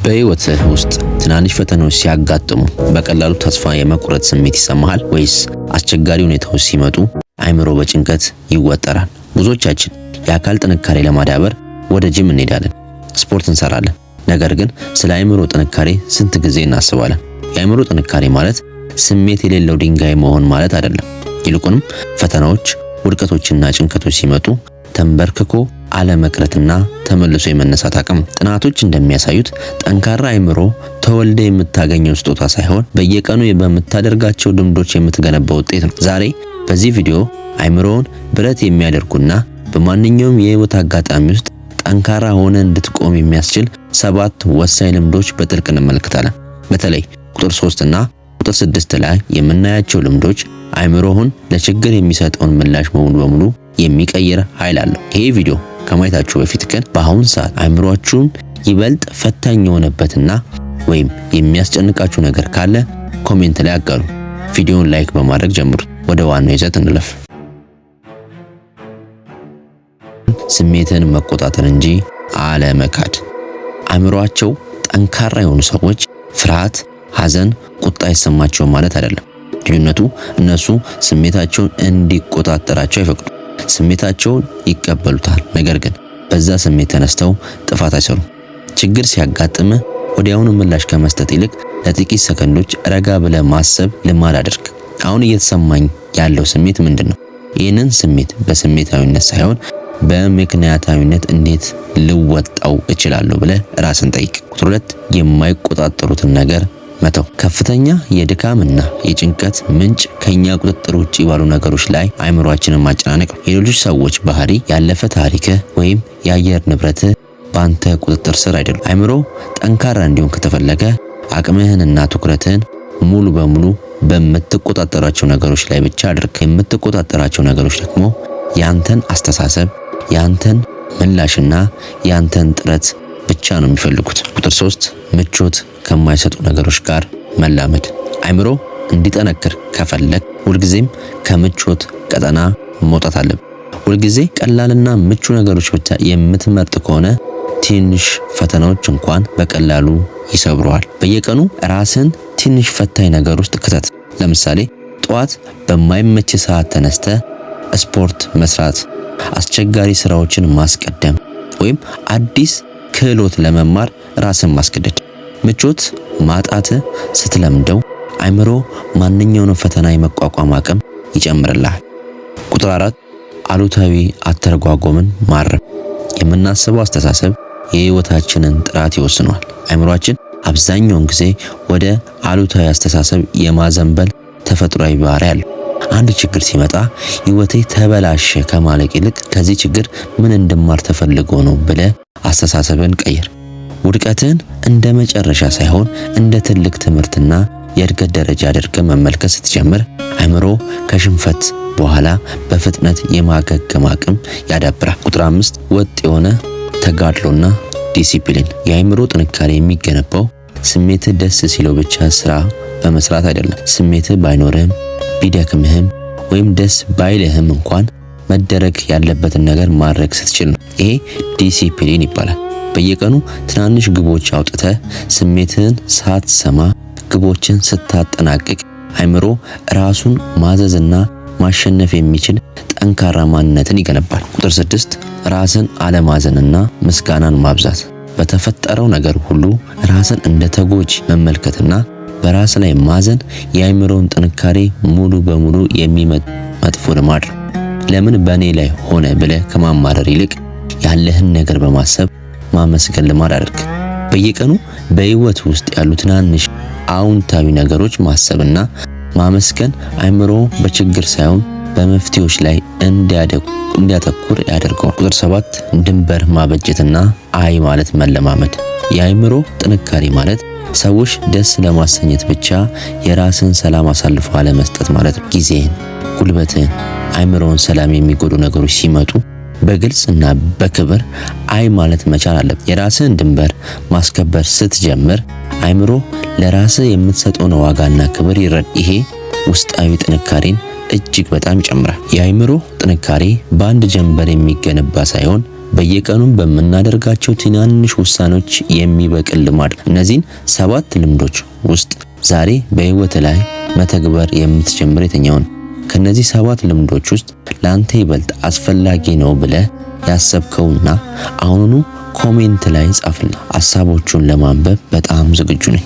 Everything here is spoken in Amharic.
በህይወትህ ውስጥ ትናንሽ ፈተናዎች ሲያጋጥሙ በቀላሉ ተስፋ የመቁረጥ ስሜት ይሰማሃል ወይስ አስቸጋሪ ሁኔታዎች ሲመጡ አእምሮ በጭንቀት ይወጠራል? ብዙዎቻችን የአካል ጥንካሬ ለማዳበር ወደ ጂም እንሄዳለን፣ ስፖርት እንሰራለን። ነገር ግን ስለ አእምሮ ጥንካሬ ስንት ጊዜ እናስባለን? የአእምሮ ጥንካሬ ማለት ስሜት የሌለው ድንጋይ መሆን ማለት አይደለም። ይልቁንም ፈተናዎች፣ ውድቀቶችና ጭንቀቶች ሲመጡ ተንበርክኮ አለመቅረትና ተመልሶ የመነሳት አቅም። ጥናቶች እንደሚያሳዩት ጠንካራ አእምሮ ተወልደ የምታገኘው ስጦታ ሳይሆን በየቀኑ በምታደርጋቸው ልምዶች የምትገነባው ውጤት ነው። ዛሬ በዚህ ቪዲዮ አእምሮውን ብረት የሚያደርጉና በማንኛውም የህይወት አጋጣሚ ውስጥ ጠንካራ ሆነ እንድትቆም የሚያስችል 7 ወሳኝ ልምዶች በጥልቅ እንመለከታለን። በተለይ ቁጥር 3 እና ቁጥር 6 ላይ የምናያቸው ልምዶች አእምሮህን ለችግር የሚሰጠውን ምላሽ ሙሉ በሙሉ የሚቀይር ኃይል አለው። ይሄ ቪዲዮ ከማየታችሁ በፊት ግን በአሁን ሰዓት አእምሮአችሁን ይበልጥ ፈታኝ የሆነበትና ወይም የሚያስጨንቃችሁ ነገር ካለ ኮሜንት ላይ አጋሩ። ቪዲዮውን ላይክ በማድረግ ጀምሩት። ወደ ዋናው ይዘት እንለፍ። ስሜትን መቆጣጠር እንጂ አለመካድ። አእምሮአቸው ጠንካራ የሆኑ ሰዎች ፍርሃት፣ ሐዘን፣ ቁጣ አይሰማቸውም ማለት አይደለም። ልዩነቱ እነሱ ስሜታቸውን እንዲቆጣጠራቸው አይፈቅዱም። ስሜታቸውን ይቀበሉታል፣ ነገር ግን በዛ ስሜት ተነስተው ጥፋት አይሰሩም። ችግር ሲያጋጥም ወዲያውኑ ምላሽ ከመስጠት ይልቅ ለጥቂት ሰከንዶች ረጋ ብለህ ማሰብ ልማድ አድርግ። አሁን እየተሰማኝ ያለው ስሜት ምንድነው? ይህንን ስሜት በስሜታዊነት ሳይሆን በምክንያታዊነት እንዴት ልወጣው እችላለሁ ብለህ ራስን ጠይቅ። ቁጥር 2 የማይቆጣጠሩትን ነገር መተው። ከፍተኛ የድካምና የጭንቀት ምንጭ ከኛ ቁጥጥር ውጪ ባሉ ነገሮች ላይ አእምሮአችንን ማጨናነቅ ነው። የሌሎች ሰዎች ባህሪ፣ ያለፈ ታሪክህ ወይም የአየር ንብረትህ በአንተ ቁጥጥር ስር አይደሉም። አእምሮ ጠንካራ እንዲሆን ከተፈለገ አቅምህንና ትኩረትህን ሙሉ በሙሉ በምትቆጣጠራቸው ነገሮች ላይ ብቻ አድርግ። የምትቆጣጠራቸው ነገሮች ደግሞ ያንተን አስተሳሰብ፣ ያንተን ምላሽና ያንተን ጥረት ብቻ ነው የሚፈልጉት። ቁጥር 3 ምቾት ከማይሰጡ ነገሮች ጋር መላመድ። አእምሮ እንዲጠነክር ከፈለግ ሁልጊዜም ከምቾት ቀጠና መውጣት አለብህ። ሁልጊዜ ቀላልና ምቹ ነገሮች ብቻ የምትመርጥ ከሆነ ትንሽ ፈተናዎች እንኳን በቀላሉ ይሰብሩሃል። በየቀኑ ራስን ትንሽ ፈታኝ ነገር ውስጥ ክተት። ለምሳሌ ጠዋት በማይመች ሰዓት ተነስተ ስፖርት መስራት፣ አስቸጋሪ ስራዎችን ማስቀደም ወይም አዲስ ክህሎት ለመማር ራስን ማስገደድ። ምቾት ማጣት ስትለምደው አእምሮ ማንኛውንም ፈተና የመቋቋም አቅም ይጨምርልሃል። ቁጥር 4 አሉታዊ አተረጓጎምን ማረም። የምናስበው አስተሳሰብ የህይወታችንን ጥራት ይወስነዋል። አእምሮአችን አብዛኛውን ጊዜ ወደ አሉታዊ አስተሳሰብ የማዘንበል ተፈጥሯዊ ባህሪ አለው። አንድ ችግር ሲመጣ ህይወቴ ተበላሸ ከማለቅ ይልቅ ከዚህ ችግር ምን እንድማር ተፈልጎ ነው ብለህ አስተሳሰብን ቀይር። ውድቀትን እንደ መጨረሻ ሳይሆን እንደ ትልቅ ትምህርትና የእድገት ደረጃ አድርገህ መመልከት ስትጀምር አእምሮ ከሽንፈት በኋላ በፍጥነት የማገገም አቅም ያዳብራል። ቁጥር 5 ወጥ የሆነ ተጋድሎና ዲሲፕሊን። የአእምሮ ጥንካሬ የሚገነባው ስሜትህ ደስ ሲለው ብቻ ስራ በመስራት አይደለም። ስሜትህ ባይኖርህም ቢደክምህም ወይም ደስ ባይልህም እንኳን መደረግ ያለበትን ነገር ማድረግ ስትችል ነው። ይሄ ዲሲፕሊን ይባላል። በየቀኑ ትናንሽ ግቦች አውጥተህ ስሜትህን ሳትሰማ ግቦችን ስታጠናቅቅ አእምሮ ራሱን ማዘዝና ማሸነፍ የሚችል ጠንካራ ማንነትን ይገነባል። ቁጥር 6 ራስን አለማዘንና ምስጋናን ማብዛት። በተፈጠረው ነገር ሁሉ ራስን እንደ ተጎጂ መመልከትና በራስ ላይ ማዘን የአእምሮን ጥንካሬ ሙሉ በሙሉ መጥፎ ልማድ ነው። ለምን በእኔ ላይ ሆነ ብለህ ከማማረር ይልቅ ያለህን ነገር በማሰብ ማመስገን ልማድ አድርግ። በየቀኑ በህይወት ውስጥ ያሉ ትናንሽ አዎንታዊ ነገሮች ማሰብና ማመስገን አእምሮ በችግር ሳይሆን በመፍትሄዎች ላይ እንዲያተኩር ያደርገዋል። ቁጥር 7 ድንበር ማበጀትና አይ ማለት መለማመድ። የአእምሮ ጥንካሬ ማለት ሰዎች ደስ ለማሰኘት ብቻ የራስን ሰላም አሳልፎ አለመስጠት ማለት ነው። ጊዜህን፣ ጉልበትህን፣ አእምሮን ሰላም የሚጎዱ ነገሮች ሲመጡ በግልጽና በክብር አይ ማለት መቻል አለብህ። የራስህን ድንበር ማስከበር ስትጀምር አእምሮ ለራስህ የምትሰጠውን ዋጋና ክብር ይረዳል። ይሄ ውስጣዊ ጥንካሬን እጅግ በጣም ይጨምራል። የአእምሮ ጥንካሬ በአንድ ጀንበር የሚገነባ ሳይሆን በየቀኑ በምናደርጋቸው ትናንሽ ውሳኔዎች የሚበቅል ልማድ። እነዚህን 7 ልምዶች ውስጥ ዛሬ በህይወት ላይ መተግበር የምትጀምር የትኛውን ከነዚህ 7 ልምዶች ውስጥ ላንተ ይበልጥ አስፈላጊ ነው ብለህ ያሰብከውና አሁኑኑ ኮሜንት ላይ ጻፍልኝ። ሐሳቦቹን ለማንበብ በጣም ዝግጁ ነኝ።